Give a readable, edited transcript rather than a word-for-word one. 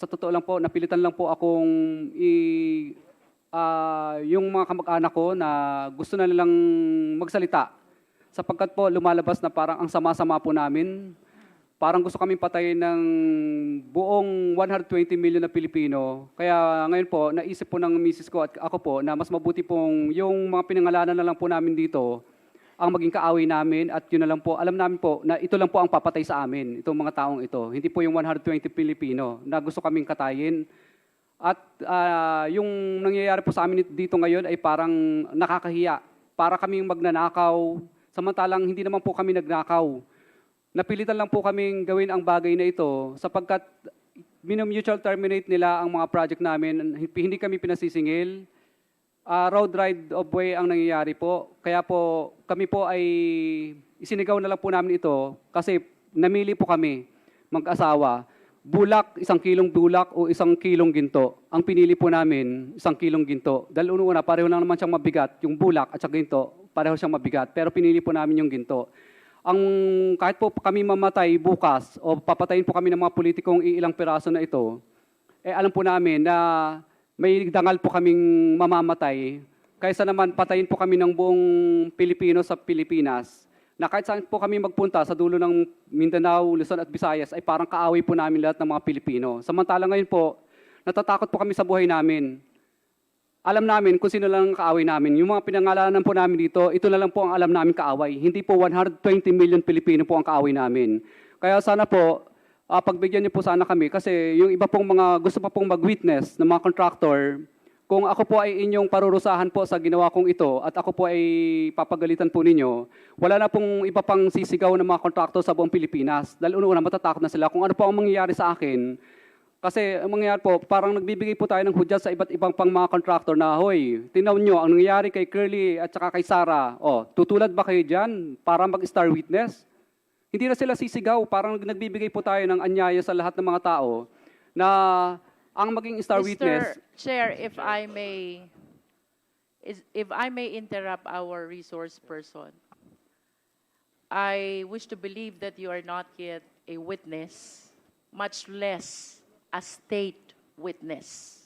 Sa totoo lang po, napilitan lang po akong yung mga kamag-anak ko na gusto na nilang magsalita. Sapagkat po lumalabas na parang ang sama-sama po namin. Parang gusto kaming patayin ng buong 120 million na Pilipino. Kaya ngayon po, naisip po ng misis ko at ako po na mas mabuti pong yung mga pinangalanan na lang po namin dito ang maging kaaway namin at yun na lang po, alam namin po na ito lang po ang papatay sa amin, itong mga taong ito. Hindi po yung 120 Pilipino na gusto kaming katayin. At yung nangyayari po sa amin dito ngayon ay parang nakakahiya. Para kaming magnanakaw, samantalang hindi naman po kami nagnakaw. Napilitan lang po kaming gawin ang bagay na ito sapagkat mutual terminate nila ang mga project namin. Hindi kami pinasisingil. Road ride of way ang nangyayari po. Kaya po kami po ay isinigaw na lang po namin ito kasi namili po kami mag-asawa. Bulak, 1 kilong bulak o 1 kilong ginto. Ang pinili po namin, 1 kilong ginto. Dahil una, pareho lang naman siyang mabigat. Yung bulak at saka ginto, pareho siyang mabigat. Pero pinili po namin yung ginto. Kahit po kami mamatay bukas o papatayin po kami ng mga politikong ilang piraso na ito, alam po namin na may dangal po kaming mamamatay kaysa naman patayin po kami ng buong Pilipino sa Pilipinas na kahit saan po kami magpunta sa dulo ng Mindanao, Luzon at Visayas ay parang kaaway po namin lahat ng mga Pilipino. Samantala ngayon po, natatakot po kami sa buhay namin. Alam namin kung sino lang ang kaaway namin. Yung mga pinangalanan po namin dito, ito na lang po ang alam namin kaaway. Hindi po 120 million Pilipino po ang kaaway namin. Kaya sana po, pagbigyan niyo po sana kami kasi yung iba pong mga gusto pa pong mag-witness ng mga contractor, kung ako po ay inyong parurusahan po sa ginawa kong ito at ako po ay papagalitan po ninyo, wala na pong iba pang sisigaw ng mga contractor sa buong Pilipinas. Dahil una matatakot na sila kung ano po ang mangyayari sa akin. Kasi ang mangyayari po, parang nagbibigay po tayo ng hudyat sa iba't ibang pang mga contractor na, hoy, tingnan nyo, ang nangyayari kay Curly at saka kay Sarah, tutulad ba kayo dyan para mag-star witness? Hindi na sila sisigaw, parang nagbibigay po tayo ng anyaya sa lahat ng mga tao na ang maging star witness. Mr. Chair, if I may interrupt our resource person, I wish to believe that you are not yet a witness, much less a state witness.